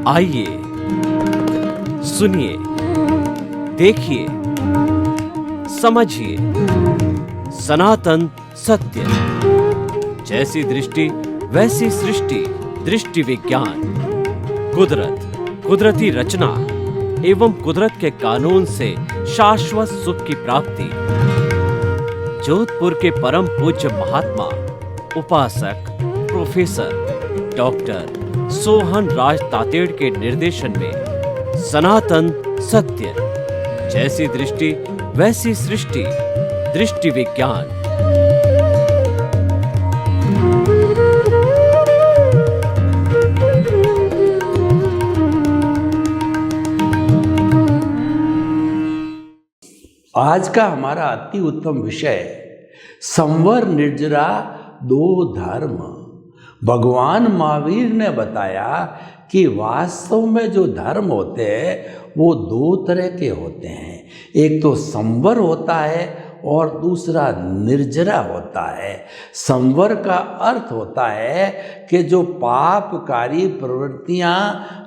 आइए सुनिए, देखिए, समझिए सनातन सत्य। जैसी दृष्टि वैसी सृष्टि, दृष्टि विज्ञान। कुदरत, कुदरती रचना एवं कुदरत के कानून से शाश्वत सुख की प्राप्ति। जोधपुर के परम पूज्य महात्मा उपासक प्रोफेसर डॉक्टर सोहन राज तातेड़ के निर्देशन में सनातन सत्य। जैसी दृष्टि वैसी सृष्टि, दृष्टि विज्ञान। आज का हमारा अति उत्तम विषय संवर निर्जरा दो धर्म। भगवान महावीर ने बताया कि वास्तव में जो धर्म होते हैं वो दो तरह के होते हैं। एक तो संवर होता है और दूसरा निर्जरा होता है। संवर का अर्थ होता है कि जो पापकारी प्रवृत्तियां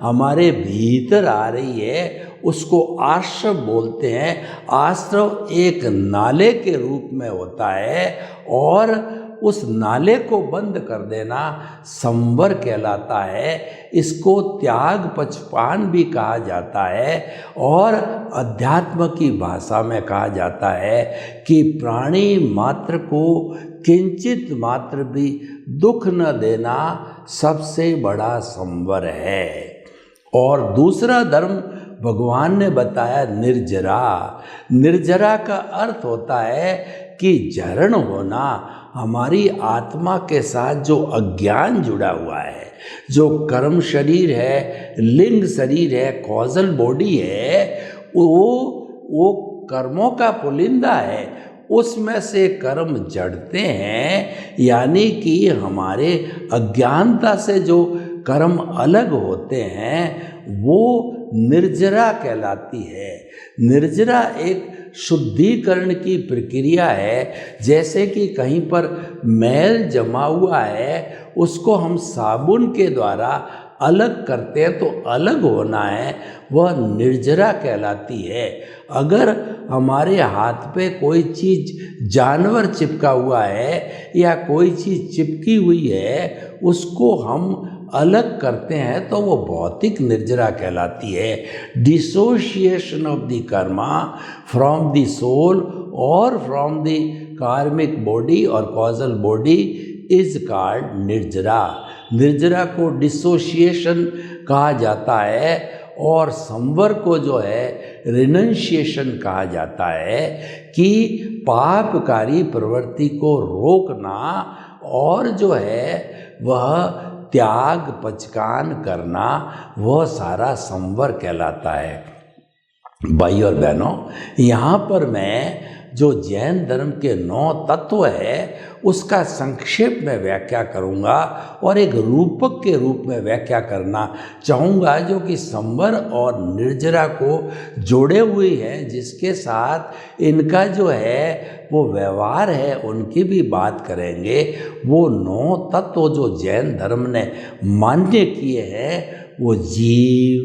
हमारे भीतर आ रही है उसको आश्रव बोलते हैं। आश्रव एक नाले के रूप में होता है और उस नाले को बंद कर देना संवर कहलाता है। इसको त्याग पचपान भी कहा जाता है और अध्यात्म की भाषा में कहा जाता है कि प्राणी मात्र को किंचित मात्र भी दुख न देना सबसे बड़ा संवर है। और दूसरा धर्म भगवान ने बताया निर्जरा। निर्जरा का अर्थ होता है कि जरण होना। हमारी आत्मा के साथ जो अज्ञान जुड़ा हुआ है, जो कर्म शरीर है, लिंग शरीर है, कॉजल बॉडी है, वो कर्मों का पुलिंदा है। उसमें से कर्म जड़ते हैं, यानी कि हमारे अज्ञानता से जो कर्म अलग होते हैं वो निर्जरा कहलाती है। निर्जरा एक शुद्धिकरण की प्रक्रिया है। जैसे कि कहीं पर मैल जमा हुआ है उसको हम साबुन के द्वारा अलग करते हैं तो अलग होना है, वह निर्जरा कहलाती है। अगर हमारे हाथ पे कोई चीज़ जानवर चिपका हुआ है या कोई चीज़ चिपकी हुई है उसको हम अलग करते हैं तो वो भौतिक निर्जरा कहलाती है। Dissociation of the karma from the soul और फ्रॉम द कार्मिक बॉडी और causal body is called nirjara. निर्जरा को डिसोशिएशन कहा जाता है और संवर को जो है रिनंशिएशन कहा जाता है कि पापकारी प्रवृत्ति को रोकना और जो है वह त्याग पचकान करना, वह सारा संवर कहलाता है। भाई और बहनों, यहाँ पर मैं जो जैन धर्म के 9 तत्व है उसका संक्षेप में व्याख्या करूँगा और एक रूपक के रूप में व्याख्या करना चाहूँगा जो कि संवर और निर्जरा को जोड़े हुए हैं, जिसके साथ इनका जो है वो व्यवहार है उनकी भी बात करेंगे। वो 9 तत्व जो जैन धर्म ने मान्य किए हैं वो जीव,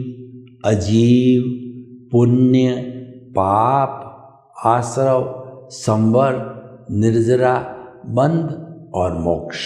अजीव, पुण्य, पाप, आश्रव, संवर, निर्जरा, बंध और मोक्ष,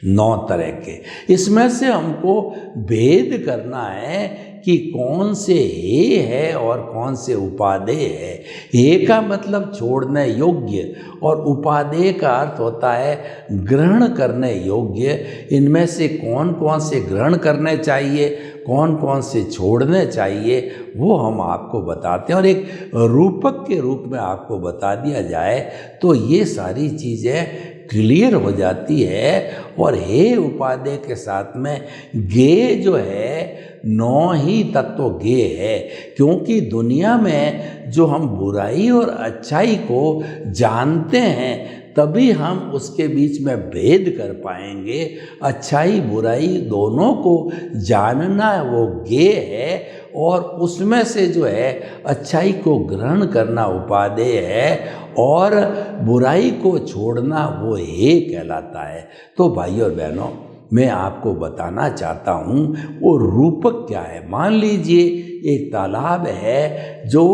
9 तरह के। इसमें से हमको भेद करना है कि कौन से हे है और कौन से उपादेय है। हे का मतलब छोड़ने योग्य और उपादेय का अर्थ होता है ग्रहण करने योग्य। इनमें से कौन कौन से ग्रहण करने चाहिए, कौन कौन से छोड़ने चाहिए वो हम आपको बताते हैं और एक रूपक के रूप में आपको बता दिया जाए तो ये सारी चीज़ें क्लियर हो जाती है। और हे उपादेय के साथ में गे जो है 9 ही तत्व गे है, क्योंकि दुनिया में जो हम बुराई और अच्छाई को जानते हैं तभी हम उसके बीच में भेद कर पाएंगे। अच्छाई बुराई दोनों को जानना वो गे है और उसमें से जो है अच्छाई को ग्रहण करना उपादेय है और बुराई को छोड़ना वो हे कहलाता है। तो भाई और बहनों, मैं आपको बताना चाहता हूँ वो रूपक क्या है। मान लीजिए एक तालाब है जो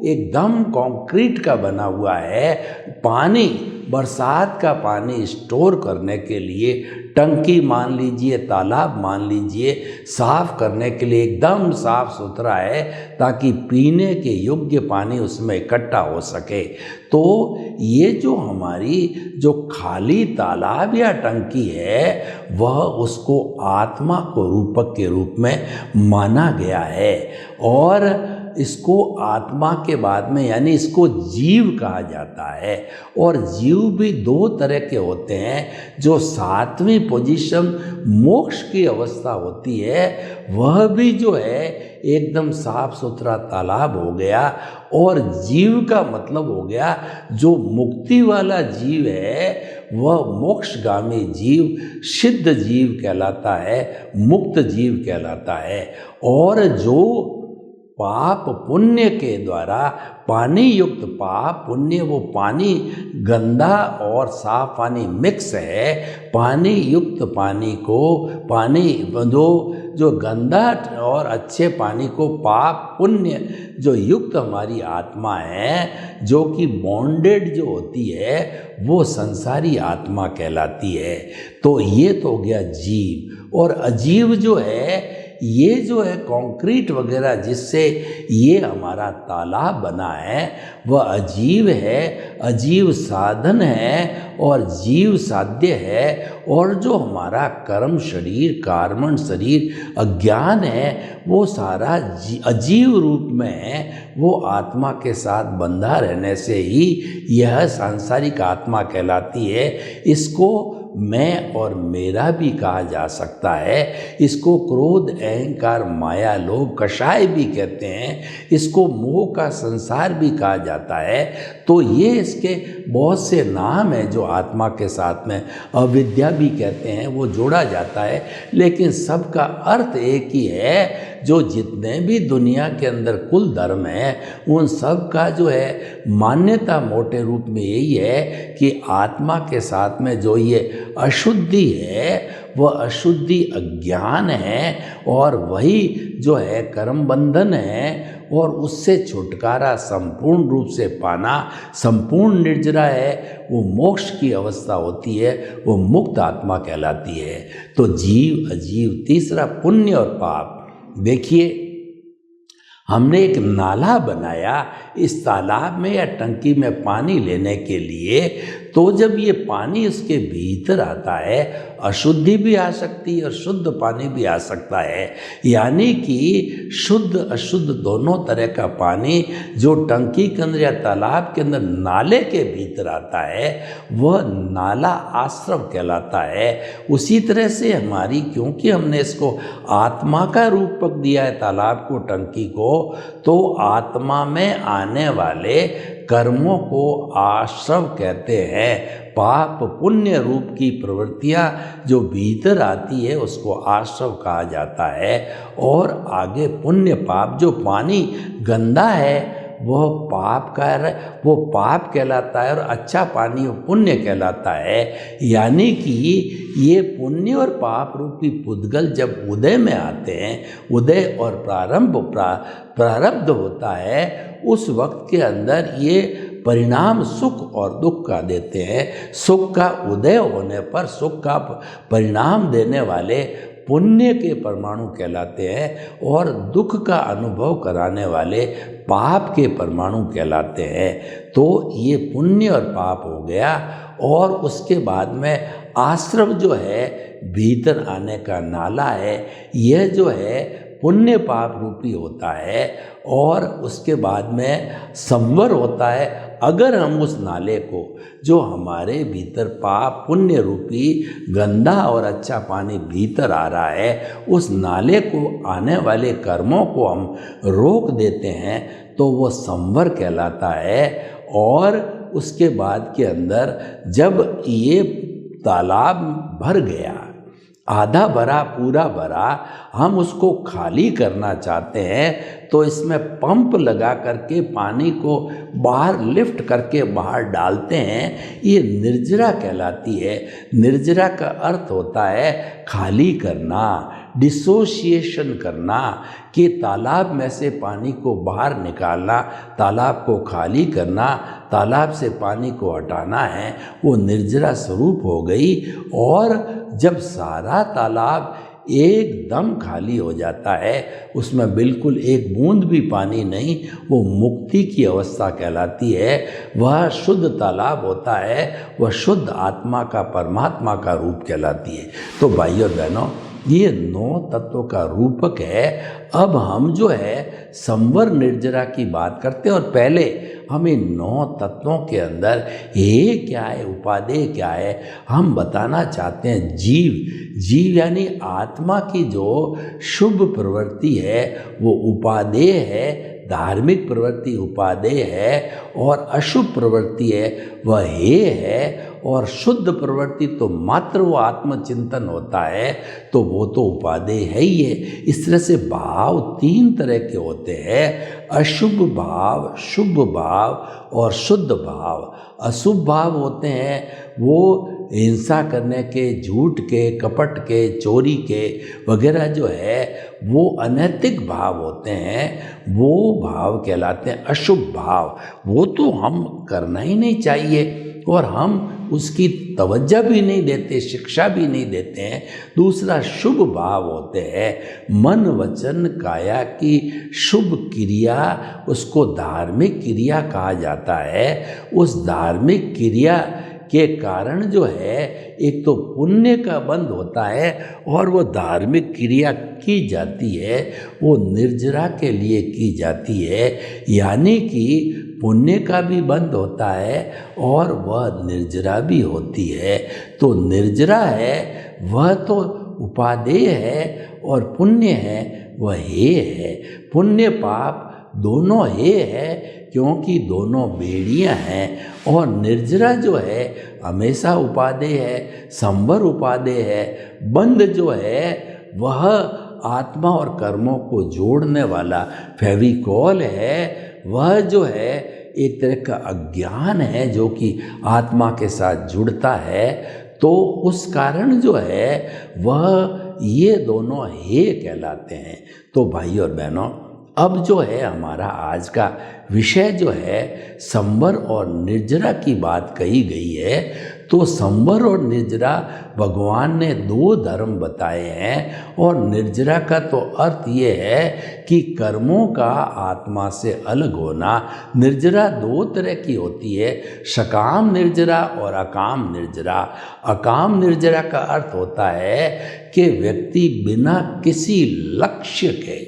एकदम कंक्रीट का बना हुआ है, पानी, बरसात का पानी स्टोर करने के लिए टंकी मान लीजिए, तालाब मान लीजिए, साफ करने के लिए एकदम साफ सुथरा है ताकि पीने के योग्य पानी उसमें इकट्ठा हो सके। तो ये जो हमारी जो खाली तालाब या टंकी है वह उसको आत्मा को रूपक के रूप में माना गया है। और इसको आत्मा के बाद में यानी इसको जीव कहा जाता है। और जीव भी दो तरह के होते हैं। जो 7वीं पोजीशन मोक्ष की अवस्था होती है वह भी जो है एकदम साफ सुथरा तालाब हो गया। और जीव का मतलब हो गया जो मुक्ति वाला जीव है वह मोक्षगामी जीव, सिद्ध जीव कहलाता है, मुक्त जीव कहलाता है। और जो पाप पुण्य के द्वारा पानी युक्त पाप पुण्य, वो पानी गंदा और साफ पानी मिक्स है। पानी युक्त पानी को पानी जो गंदा और अच्छे पानी को पाप पुण्य जो युक्त हमारी आत्मा है, जो कि बॉन्डेड जो होती है वो संसारी आत्मा कहलाती है। तो ये तो हो गया जीव। और अजीव जो है ये जो है कंक्रीट वगैरह जिससे ये हमारा तालाब बना है वह अजीव है, अजीव साधन है और जीव साध्य है। और जो हमारा कर्म शरीर, कार्मण शरीर, अज्ञान है वो सारा अजीव रूप में है। वो आत्मा के साथ बंधा रहने से ही यह सांसारिक आत्मा कहलाती है। इसको मैं और मेरा भी कहा जा सकता है। इसको क्रोध, अहंकार, माया, लोभ, कषाय भी कहते हैं। इसको मोह का संसार भी कहा जाता है। तो ये इसके बहुत से नाम हैं जो आत्मा के साथ में अविद्या भी कहते हैं, वो जोड़ा जाता है। लेकिन सबका अर्थ एक ही है। जो जितने भी दुनिया के अंदर कुल धर्म हैं उन सब का जो है मान्यता मोटे रूप में यही है कि आत्मा के साथ में जो ये अशुद्धि है वह अशुद्धि अज्ञान है और वही जो है कर्म बंधन है। और उससे छुटकारा संपूर्ण रूप से पाना संपूर्ण निर्जरा है, वो मोक्ष की अवस्था होती है, वो मुक्त आत्मा कहलाती है। तो जीव अजीव। तीसरा पुण्य और पाप। देखिए हमने एक नाला बनाया इस तालाब में या टंकी में पानी लेने के लिए। तो जब ये पानी उसके भीतर आता है अशुद्धि भी आ सकती है और शुद्ध पानी भी आ सकता है। यानी कि शुद्ध अशुद्ध दोनों तरह का पानी जो टंकी के अंदर या तालाब के अंदर नाले के भीतर आता है वह नाला आश्रव कहलाता है। उसी तरह से हमारी, क्योंकि हमने इसको आत्मा का रूपक दिया है तालाब को, टंकी को, तो आत्मा में आने वाले कर्मों को आश्रव कहते हैं। पाप पुण्य रूप की प्रवृत्तियां जो भीतर आती है उसको आश्रव कहा जाता है। और आगे पुण्य पाप, जो पानी गंदा है वह पाप का है, वो पाप कहलाता है। और अच्छा पानी वो पुण्य कहलाता है। यानी कि ये पुण्य और पाप रूपी पुद्गल जब उदय में आते हैं, उदय और प्रारब्ध होता है, उस वक्त के अंदर ये परिणाम सुख और दुख का देते हैं। सुख का उदय होने पर सुख का परिणाम देने वाले पुण्य के परमाणु कहलाते हैं और दुख का अनुभव कराने वाले पाप के परमाणु कहलाते हैं। तो ये पुण्य और पाप हो गया। और उसके बाद में आश्रव जो है भीतर आने का नाला है, यह जो है पुण्य पाप रूपी होता है। और उसके बाद में संवर होता है। अगर हम उस नाले को, जो हमारे भीतर पाप पुण्य रूपी गंदा और अच्छा पानी भीतर आ रहा है, उस नाले को आने वाले कर्मों को हम रोक देते हैं तो वो संवर कहलाता है। और उसके बाद के अंदर जब ये तालाब भर गया आधा भरा पूरा भरा हम उसको खाली करना चाहते हैं तो इसमें पंप लगा करके पानी को बाहर लिफ्ट करके बाहर डालते हैं, ये निर्जरा कहलाती है। निर्जरा का अर्थ होता है खाली करना, डिसोसिएशन करना, कि तालाब में से पानी को बाहर निकालना, तालाब को खाली करना, तालाब से पानी को हटाना है, वो निर्जरा स्वरूप हो गई। और जब सारा तालाब एकदम खाली हो जाता है, उसमें बिल्कुल एक बूंद भी पानी नहीं, वो मुक्ति की अवस्था कहलाती है। वह शुद्ध तालाब होता है, वह शुद्ध आत्मा का, परमात्मा का रूप कहलाती है। तो भाइयों और बहनों, ये 9 तत्वों का रूपक है। अब हम जो है संवर निर्जरा की बात करते हैं, और पहले हम इन 9 तत्वों के अंदर ये क्या है, उपादेय क्या है, हम बताना चाहते हैं। जीव यानी आत्मा की जो शुभ प्रवृत्ति है वो उपादेय है, धार्मिक प्रवृत्ति उपादेय है, और अशुभ प्रवृत्ति है वह हेय है, और शुद्ध प्रवृत्ति तो मात्र वो आत्मचिंतन होता है, तो वो तो उपादेय है ही है। इस तरह से भाव 3 तरह के होते हैं, अशुभ भाव, शुभ भाव और शुद्ध भाव। अशुभ भाव होते हैं वो हिंसा करने के, झूठ के, कपट के, चोरी के वगैरह जो है वो अनैतिक भाव होते हैं, वो भाव कहलाते हैं अशुभ भाव। वो तो हम करना ही नहीं चाहिए और हम उसकी तवज्जो भी नहीं देते, शिक्षा भी नहीं देते हैं। दूसरा शुभ भाव होते हैं मन वचन काया की शुभ क्रिया, उसको धार्मिक क्रिया कहा जाता है। उस धार्मिक क्रिया के कारण जो है एक तो पुण्य का बंध होता है, और वो धार्मिक क्रिया की जाती है वो निर्जरा के लिए की जाती है, यानी कि पुण्य का भी बंध होता है और वह निर्जरा भी होती है। तो निर्जरा है वह तो उपादेय है, और पुण्य है वह हेय है। पुण्य पाप दोनों हेय है क्योंकि दोनों बेड़ियां हैं, और निर्जरा जो है हमेशा उपादेय है, संवर उपादेय है। बंध जो है वह आत्मा और कर्मों को जोड़ने वाला फेविकॉल है, वह जो है एक तरह का अज्ञान है जो कि आत्मा के साथ जुड़ता है। तो उस कारण जो है वह ये दोनों हेय कहलाते हैं। तो भाई और बहनों, अब जो है हमारा आज का विषय जो है संवर और निर्जरा की बात कही गई है। तो संवर और निर्जरा भगवान ने 2 धर्म बताए हैं, और निर्जरा का तो अर्थ ये है कि कर्मों का आत्मा से अलग होना। निर्जरा 2 तरह की होती है, सकाम निर्जरा और अकाम निर्जरा। अकाम निर्जरा का अर्थ होता है कि व्यक्ति बिना किसी लक्ष्य के,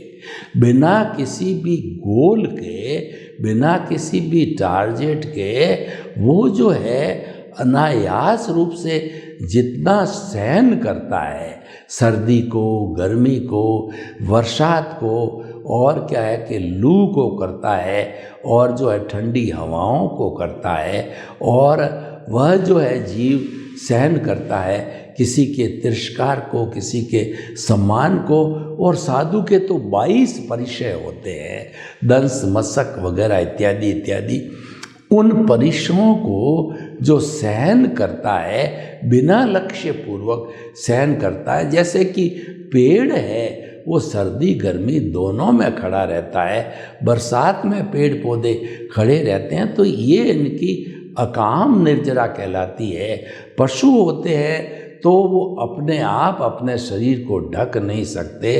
बिना किसी भी गोल के, बिना किसी भी टारगेट के, वो जो है अनायास रूप से जितना सहन करता है, सर्दी को, गर्मी को, बरसात को, और क्या है कि लू को करता है, और जो है ठंडी हवाओं को करता है, और वह जो है जीव सहन करता है किसी के तिरस्कार को, किसी के सम्मान को। और साधु के तो 22 परिचय होते हैं, दंस मशक वगैरह इत्यादि इत्यादि। उन परिचयों को जो सहन करता है, बिना लक्ष्य पूर्वक सहन करता है। जैसे कि पेड़ है वो सर्दी गर्मी दोनों में खड़ा रहता है, बरसात में पेड़ पौधे खड़े रहते हैं, तो ये इनकी अकाम निर्जरा कहलाती है। पशु होते हैं तो वो अपने आप अपने शरीर को ढक नहीं सकते,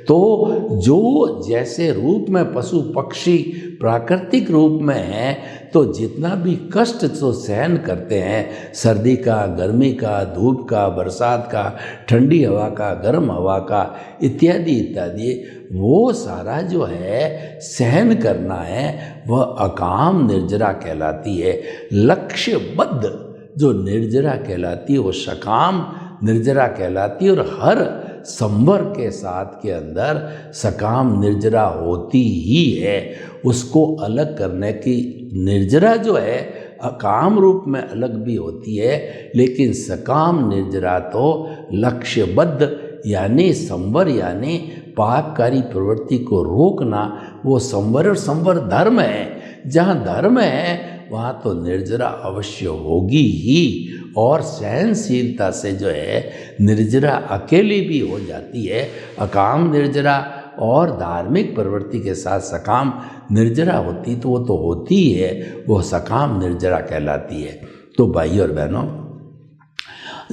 तो जो जैसे रूप में पशु पक्षी प्राकृतिक रूप में हैं, तो जितना भी कष्ट तो सहन करते हैं, सर्दी का, गर्मी का, धूप का, बरसात का, ठंडी हवा का, गर्म हवा का, इत्यादि इत्यादि, वो सारा जो है सहन करना है, वह अकाम निर्जरा कहलाती है। लक्ष्यबद्ध जो निर्जरा कहलाती है वो सकाम निर्जरा कहलाती है। और हर संवर के साथ के अंदर सकाम निर्जरा होती ही है। उसको अलग करने की निर्जरा जो है अकाम रूप में अलग भी होती है, लेकिन सकाम निर्जरा तो लक्ष्यबद्ध यानी संवर यानी पापकारी प्रवृत्ति को रोकना, वो संवर और संवर धर्म है। जहाँ धर्म है वहाँ तो निर्जरा अवश्य होगी ही, और सहनशीलता से जो है निर्जरा अकेली भी हो जाती है। अकाम निर्जरा और धार्मिक प्रवृत्ति के साथ सकाम निर्जरा होती तो वो तो होती ही है, वो सकाम निर्जरा कहलाती है। तो भाई और बहनों,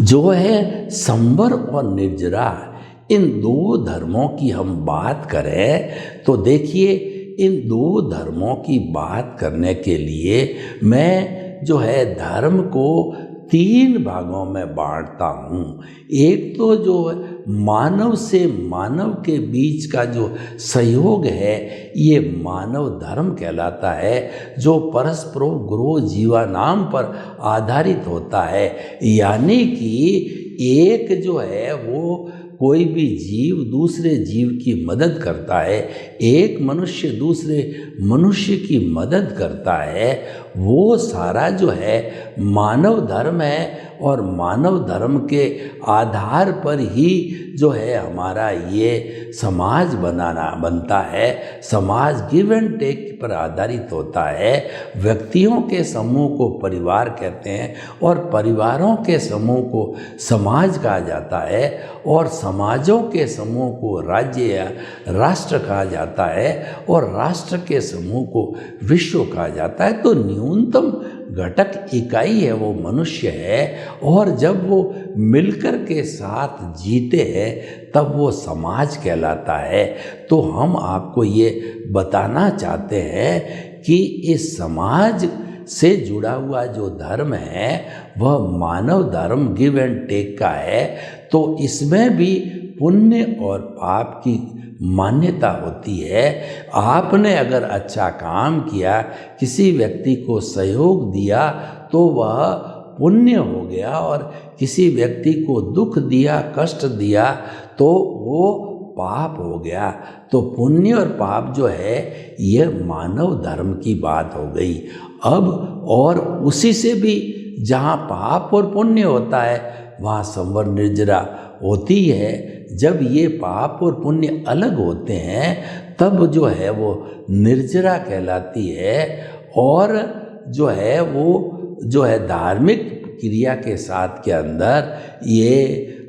जो है संवर और निर्जरा, इन दो धर्मों की हम बात करें तो देखिए, इन दो धर्मों की बात करने के लिए मैं जो है धर्म को 3 भागों में बांटता हूँ। एक तो जो मानव से मानव के बीच का जो सहयोग है, ये मानव धर्म कहलाता है, जो परस्परोपग्रो जीवानाम पर आधारित होता है। यानी कि एक जो है वो कोई भी जीव दूसरे जीव की मदद करता है, एक मनुष्य दूसरे मनुष्य की मदद करता है, वो सारा जो है मानव धर्म है। और मानव धर्म के आधार पर ही जो है हमारा ये समाज बनता है। समाज गिव एंड टेक पर आधारित होता है। व्यक्तियों के समूह को परिवार कहते हैं, और परिवारों के समूह को समाज कहा जाता है, और समाजों के समूह को राज्य या राष्ट्र कहा जाता है, और राष्ट्र के समूह को विश्व कहा जाता है। तो न्यूनतम घटक इकाई है वो मनुष्य है, और जब वो मिलकर के साथ जीते हैं तब वो समाज कहलाता है। तो हम आपको ये बताना चाहते हैं कि इस समाज से जुड़ा हुआ जो धर्म है वह मानव धर्म गिव एंड टेक का है। तो इसमें भी पुण्य और पाप की मान्यता होती है। आपने अगर अच्छा काम किया, किसी व्यक्ति को सहयोग दिया, तो वह पुण्य हो गया, और किसी व्यक्ति को दुख दिया, कष्ट दिया, तो वो पाप हो गया। तो पुण्य और पाप जो है ये मानव धर्म की बात हो गई। अब और उसी से भी जहाँ पाप और पुण्य होता है वहाँ संवर निर्जरा होती है। जब ये पाप और पुण्य अलग होते हैं तब जो है वो निर्जरा कहलाती है। और जो है वो जो है धार्मिक क्रिया के साथ के अंदर ये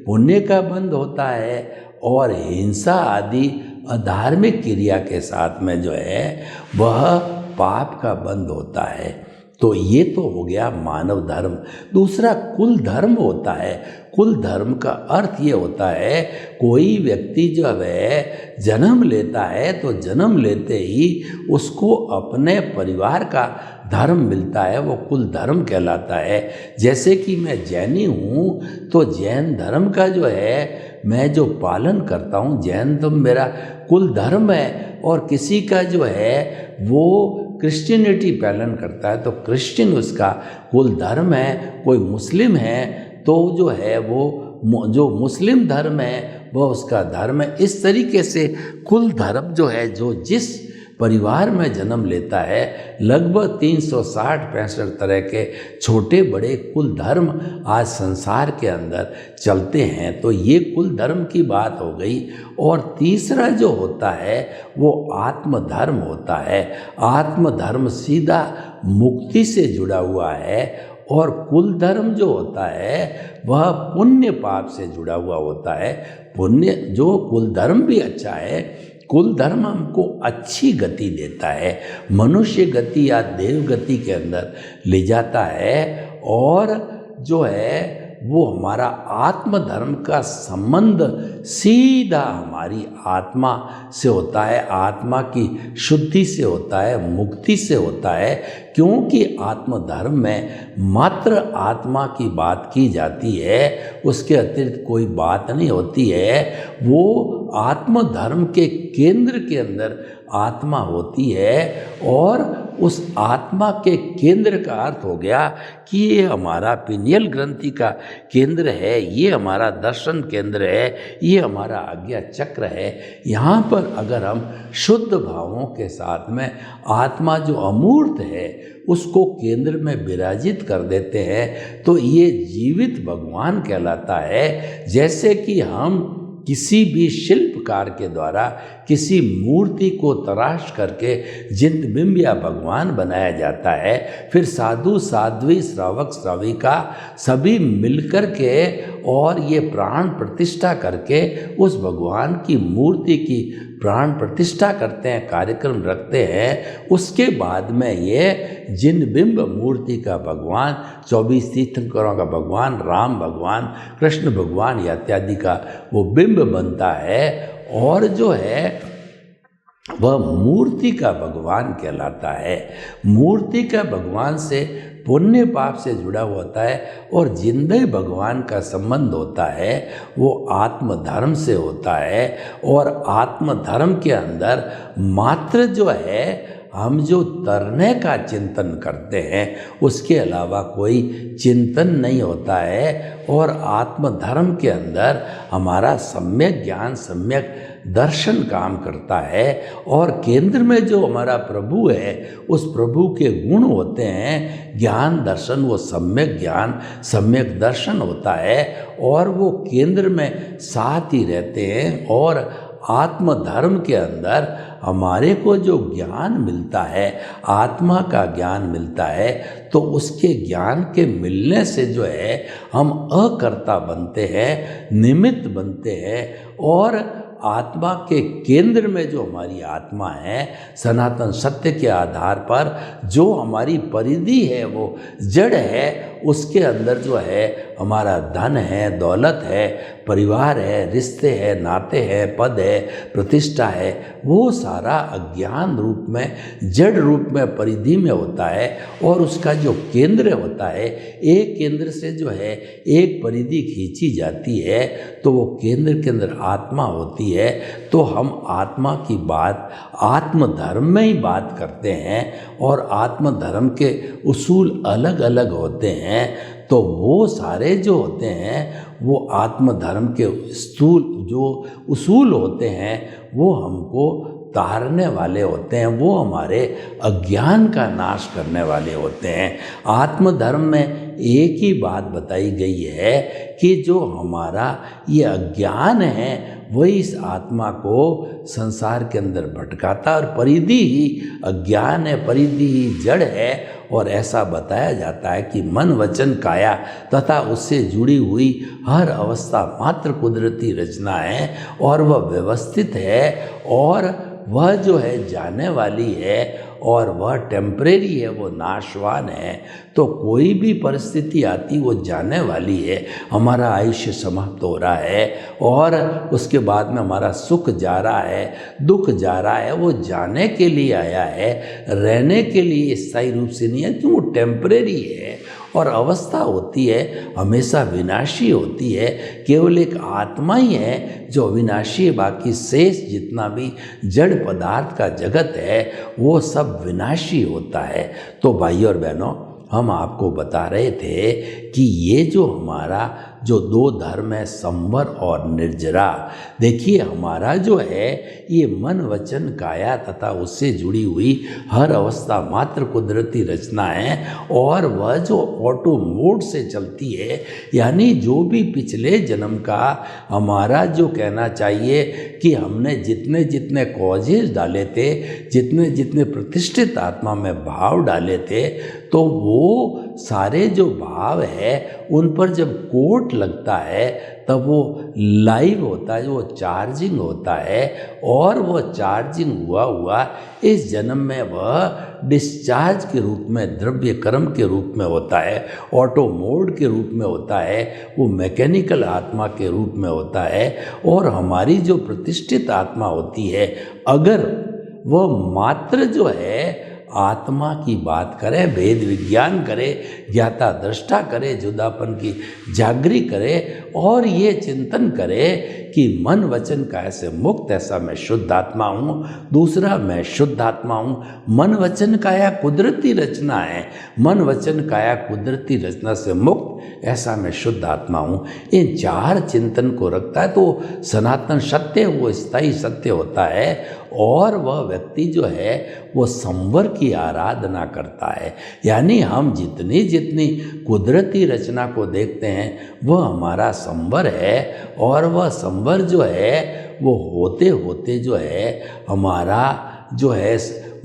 पुण्य का बंध होता है, और हिंसा आदि अधार्मिक क्रिया के साथ में जो है वह पाप का बंध होता है। तो ये तो हो गया मानव धर्म। दूसरा कुल धर्म होता है। कुल धर्म का अर्थ ये होता है, कोई व्यक्ति जो है जन्म लेता है तो जन्म लेते ही उसको अपने परिवार का धर्म मिलता है, वो कुल धर्म कहलाता है। जैसे कि मैं जैनी हूँ तो जैन धर्म का जो है मैं जो पालन करता हूँ, जैन धर्म मेरा कुल धर्म है। और किसी का जो है वो क्रिश्चियनिटी पालन करता है तो क्रिश्चियन उसका कुल धर्म है। कोई मुस्लिम है तो जो है वो जो मुस्लिम धर्म है वह उसका धर्म है। इस तरीके से कुल धर्म जो है जो जिस परिवार में जन्म लेता है, लगभग 360-65 तरह के छोटे बड़े कुल धर्म आज संसार के अंदर चलते हैं। तो ये कुल धर्म की बात हो गई। और तीसरा जो होता है वो आत्मधर्म होता है। आत्मधर्म सीधा मुक्ति से जुड़ा हुआ है। और कुल धर्म जो होता है वह पुण्य पाप से जुड़ा हुआ होता है। पुण्य जो कुल धर्म भी अच्छा है, कुल धर्म हमको अच्छी गति देता है, मनुष्य गति या देव गति के अंदर ले जाता है। और जो है वो हमारा आत्मधर्म का संबंध सीधा हमारी आत्मा से होता है, आत्मा की शुद्धि से होता है, मुक्ति से होता है। क्योंकि आत्मधर्म में मात्र आत्मा की बात की जाती है, उसके अतिरिक्त कोई बात नहीं होती है। वो आत्मधर्म के केंद्र के अंदर आत्मा होती है और उस आत्मा के केंद्र का अर्थ हो गया कि ये हमारा पिनियल ग्रंथि का केंद्र है, ये हमारा दर्शन केंद्र है, ये हमारा आज्ञा चक्र है। यहाँ पर अगर हम शुद्ध भावों के साथ में आत्मा जो अमूर्त है उसको केंद्र में विराजित कर देते हैं तो ये जीवित भगवान कहलाता है। जैसे कि हम किसी भी शिल्पकार के द्वारा किसी मूर्ति को तराश करके जिन बिंब या भगवान बनाया जाता है, फिर साधु साध्वी श्रावक श्राविका सभी मिलकर के और ये प्राण प्रतिष्ठा करके उस भगवान की मूर्ति की प्राण प्रतिष्ठा करते हैं, कार्यक्रम रखते हैं। उसके बाद में ये जिन बिंब मूर्ति का भगवान, 24 तीर्थंकरों का भगवान, राम भगवान, कृष्ण भगवान इत्यादि का वो बिंब बनता है और जो है वह मूर्ति का भगवान कहलाता है। मूर्ति का भगवान से पुण्य पाप से जुड़ा होता है और जिंदे भगवान का संबंध होता है वो आत्मधर्म से होता है। और आत्मधर्म के अंदर मात्र जो है हम जो तरने का चिंतन करते हैं उसके अलावा कोई चिंतन नहीं होता है। और आत्मधर्म के अंदर हमारा सम्यक ज्ञान, सम्यक दर्शन काम करता है। और केंद्र में जो हमारा प्रभु है उस प्रभु के गुण होते हैं, ज्ञान दर्शन, वो सम्यक ज्ञान सम्यक दर्शन होता है और वो केंद्र में साथ ही रहते हैं। और आत्मधर्म के अंदर हमारे को जो ज्ञान मिलता है, आत्मा का ज्ञान मिलता है, तो उसके ज्ञान के मिलने से जो है हम अकर्ता बनते हैं, निमित्त बनते हैं। और आत्मा के केंद्र में जो हमारी आत्मा है, सनातन सत्य के आधार पर जो हमारी परिधि है वो जड़ है, उसके अंदर जो है हमारा धन है, दौलत है, परिवार है, रिश्ते हैं, नाते हैं, पद है, प्रतिष्ठा है, वो सारा अज्ञान रूप में, जड़ रूप में परिधि में होता है। और उसका जो केंद्र होता है, एक केंद्र से जो है एक परिधि खींची जाती है तो वो केंद्र के अंदर आत्मा होती है। तो हम आत्मा की बात आत्मधर्म में ही बात करते हैं और आत्मधर्म के उसूल अलग अलग होते हैं। तो वो सारे जो होते हैं वो आत्मधर्म के स्थूल जो उसूल होते हैं वो हमको तारने वाले होते हैं, वो हमारे अज्ञान का नाश करने वाले होते हैं। आत्मधर्म में एक ही बात बताई गई है कि जो हमारा ये अज्ञान है वही इस आत्मा को संसार के अंदर भटकाता है और परिधि ही अज्ञान है, परिधि ही जड़ है। और ऐसा बताया जाता है कि मन वचन काया तथा उससे जुड़ी हुई हर अवस्था मात्र कुदरती रचना है और वह व्यवस्थित है और वह जो है जाने वाली है और वह टेम्परेरी है, वो नाशवान है। तो कोई भी परिस्थिति आती वो जाने वाली है। हमारा आयुष्य समाप्त हो रहा है और उसके बाद में हमारा सुख जा रहा है, दुख जा रहा है, वो जाने के लिए आया है, रहने के लिए स्थायी रूप से नहीं है, क्यों वो टेम्परेरी है। और अवस्था होती है हमेशा विनाशी होती है, केवल एक आत्मा ही है जो अविनाशी है, बाकी शेष जितना भी जड़ पदार्थ का जगत है वो सब विनाशी होता है। तो भाइयों और बहनों, हम आपको बता रहे थे कि ये जो हमारा जो दो धर्म है, संवर और निर्जरा, देखिए हमारा जो है ये मन वचन काया तथा उससे जुड़ी हुई हर अवस्था मात्र कुदरती रचना है और वह जो ऑटो मोड से चलती है, यानी जो भी पिछले जन्म का हमारा जो कहना चाहिए कि हमने जितने जितने कॉजेज डाले थे, जितने जितने प्रतिष्ठित आत्मा में भाव डाले थे, तो वो सारे जो भाव है उन पर जब कोट लगता है तब वो लाइव होता है, वो चार्जिंग होता है और वो चार्जिंग हुआ इस जन्म में वह डिस्चार्ज के रूप में, द्रव्य कर्म के रूप में होता है, ऑटो मोड के रूप में होता है, वो मैकेनिकल आत्मा के रूप में होता है। और हमारी जो प्रतिष्ठित आत्मा होती है, अगर वह मात्र जो है आत्मा की बात करे, भेद विज्ञान करे, ज्ञाता दृष्टा करे, जुदापन की जागृति करे और ये चिंतन करे कि मन वचन काया से मुक्त, ऐसा मैं शुद्ध आत्मा हूँ। दूसरा, मैं शुद्ध आत्मा हूँ। मन वचन काया कुदरती रचना है, मन वचन काया कुदरती रचना से मुक्त, ऐसा मैं शुद्ध आत्मा हूँ। इन चार चिंतन को रखता है तो सनातन सत्य वो स्थायी सत्य होता है, और वह व्यक्ति जो है वो संवर की आराधना करता है। यानी हम जितनी जितनी कुदरती रचना को देखते हैं वह हमारा संवर है, और वह संवर जो है वो होते होते जो है हमारा जो है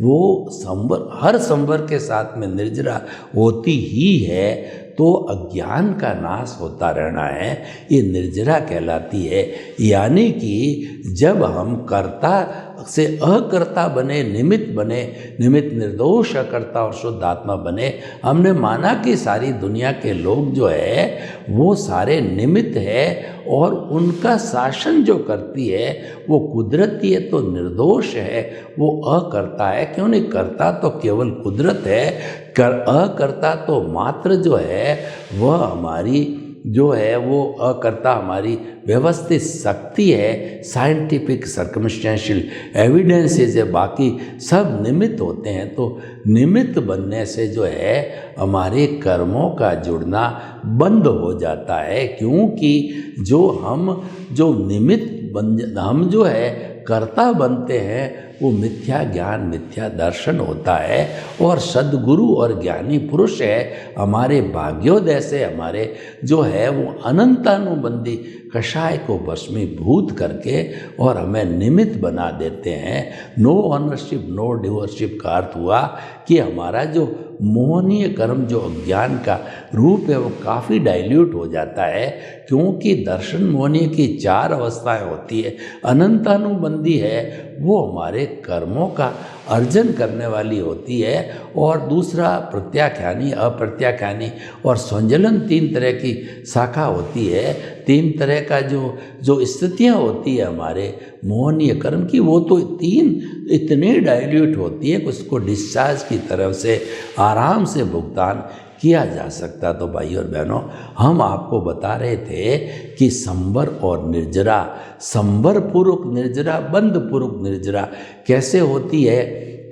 वो संवर, हर संवर के साथ में निर्जरा होती ही है, तो अज्ञान का नाश होता रहना है, ये निर्जरा कहलाती है। यानी कि जब हम कर्ता से अकर्ता बने, निमित्त बने, निमित्त निर्दोष अकर्ता और शुद्ध आत्मा बने, हमने माना कि सारी दुनिया के लोग जो है वो सारे निमित्त है, और उनका शासन जो करती है वो कुदरती है, तो निर्दोष है, वो अकर्ता है। क्यों नहीं? कर्ता तो केवल कुदरत है, अकर्ता तो मात्र जो है वह हमारी जो है वो अकर्ता हमारी व्यवस्थित शक्ति है, साइंटिफिक सर्कमस्टेंशियल एविडेंसेस है, बाकी सब निमित्त होते हैं। तो निमित्त बनने से जो है हमारे कर्मों का जुड़ना बंद हो जाता है, क्योंकि जो निमित्त हम जो है कर्ता बनते हैं वो मिथ्या ज्ञान, मिथ्या दर्शन होता है, और सद्गुरु और ज्ञानी पुरुष है हमारे भाग्योदय से हमारे जो है वो अनंतानुबंधी कषाय को भस्मीभूत करके और हमें निमित्त बना देते हैं। नो ऑनरशिप नो डिवरशिप का अर्थ हुआ कि हमारा जो मोहनीय कर्म, जो अज्ञान का रूप है, वो काफ़ी डाइल्यूट हो जाता है, क्योंकि दर्शन मोहनीय की चार अवस्थाएं होती है। अनंतानुबंधी है वो हमारे कर्मों का अर्जन करने वाली होती है, और दूसरा प्रत्याख्यानी, अप्रत्याख्यानी और संजलन, तीन तरह की शाखा होती है। तीन तरह का जो स्थितियाँ होती है हमारे मोहनीय कर्म की, वो तो तीन इतनी डाइल्यूट होती है कि उसको डिस्चार्ज की तरफ से आराम से भुगतान किया जा सकता। तो भाई और बहनों, हम आपको बता रहे थे कि संवर और निर्जरा, संवर पूर्वक निर्जरा, बंध पूर्वक निर्जरा कैसे होती है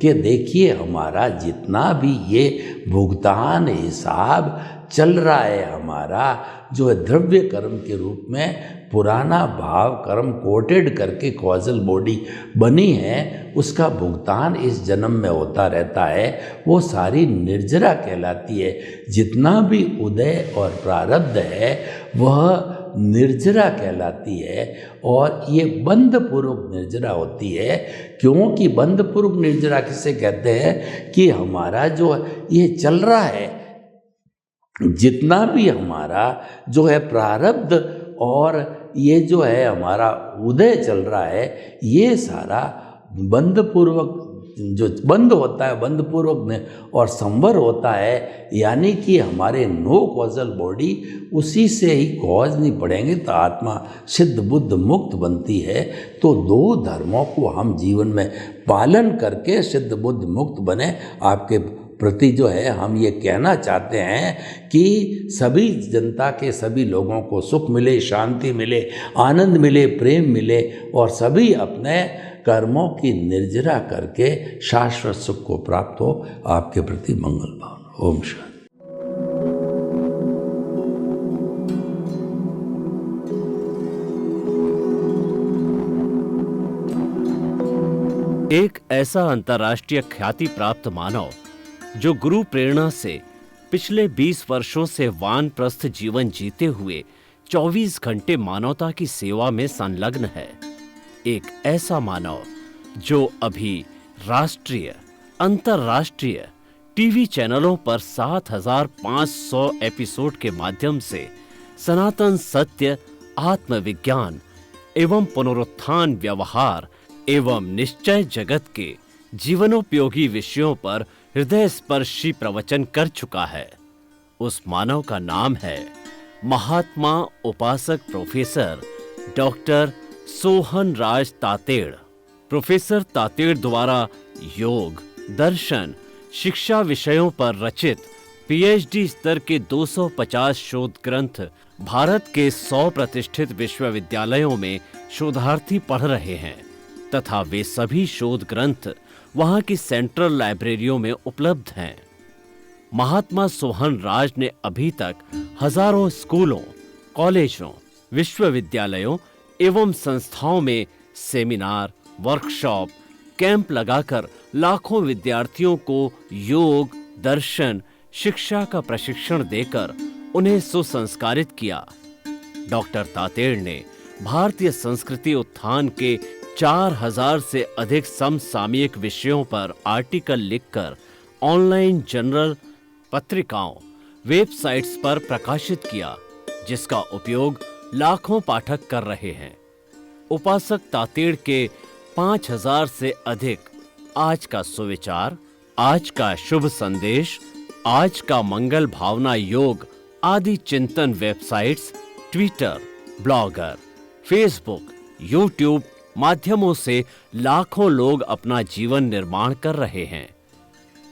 कि देखिए हमारा जितना भी ये भुगतान हिसाब चल रहा है, हमारा जो है द्रव्य कर्म के रूप में पुराना भाव कर्म कोटेड करके कॉजल बॉडी बनी है, उसका भुगतान इस जन्म में होता रहता है, वो सारी निर्जरा कहलाती है। जितना भी उदय और प्रारब्ध है वह निर्जरा कहलाती है, और ये बंध पूर्वक निर्जरा होती है। क्योंकि बंध पूर्वक निर्जरा किसे कहते हैं कि हमारा जो ये चल रहा है, जितना भी हमारा जो है प्रारब्ध और ये जो है हमारा उदय चल रहा है, ये सारा बंध पूर्वक जो बंद होता है, बंध पूर्वक में, और संवर होता है। यानी कि हमारे नो कॉजल बॉडी, उसी से ही कॉज नहीं पड़ेंगे तो आत्मा सिद्ध बुद्ध मुक्त बनती है। तो दो धर्मों को हम जीवन में पालन करके सिद्ध बुद्ध मुक्त बने, आपके प्रति जो है हम ये कहना चाहते हैं कि सभी जनता के, सभी लोगों को सुख मिले, शांति मिले, आनंद मिले, प्रेम मिले, और सभी अपने कर्मों की निर्जरा करके शाश्वत सुख को प्राप्त हो। आपके प्रति मंगल भावना। ओम शांति। एक ऐसा अंतर्राष्ट्रीय ख्याति प्राप्त मानव जो गुरु प्रेरणा से पिछले 20 वर्षों से वानप्रस्थ जीवन जीते हुए 24 घंटे मानवता की सेवा में संलग्न है। एक ऐसा मानव जो अभी राष्ट्रीय, अंतर्राष्ट्रीय टीवी चैनलों पर 7,500 एपिसोड के माध्यम से सनातन सत्य, आत्मविज्ञान एवं पुनरुत्थान, व्यवहार एवं निश्चय जगत के जीवनोपयोगी विषयों पर हृदय स्पर्शी प्रवचन कर चुका है। उस मानव का नाम है महात्मा उपासक प्रोफेसर डॉक्टर सोहन राज तातेड़। प्रोफेसर तातेड़ द्वारा योग, दर्शन, शिक्षा विषयों पर रचित पीएचडी स्तर के 250 शोध ग्रंथ भारत के 100 प्रतिष्ठित विश्वविद्यालयों में शोधार्थी पढ़ रहे हैं तथा वे सभी शोध ग्रंथ वहां की सेंट्रल लाइब्रेरियों में उपलब्ध हैं। महात्मा सोहन राज ने अभी तक हजारों स्कूलों, कॉलेजों, विश्वविद्यालयों एवं संस्थाओं में सेमिनार, वर्कशॉप, कैंप लगाकर लाखों विद्यार्थियों को योग, दर्शन, शिक्षा का प्रशिक्षण देकर उन्हें सुसंस्कारित किया। डॉक्टर तातेड़ ने भारतीय संस्कृति उत्थान के 4000 से अधिक समसामयिक विषयों पर आर्टिकल लिखकर ऑनलाइन जर्नल, पत्रिकाओं, वेबसाइट्स पर प्रकाशित किया, जिसका उपयोग लाखों पाठक कर रहे हैं। उपासक तातेड़ के 5000 से अधिक आज का सुविचार, आज का शुभ संदेश, आज का मंगल भावना योग आदि चिंतन websites, Twitter, blogger, Facebook, YouTube माध्यमों से लाखों लोग अपना जीवन निर्माण कर रहे हैं।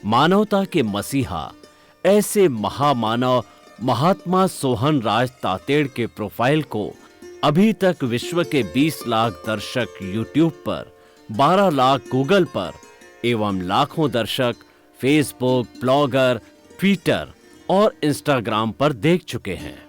मानवता के मसीहा ऐसे महामानव महात्मा सोहन राज तातेड़ के प्रोफाइल को अभी तक विश्व के 20 लाख दर्शक यूट्यूब पर, 12 लाख गूगल पर एवं लाखों दर्शक फेसबुक, ब्लॉगर, ट्विटर और इंस्टाग्राम पर देख चुके हैं।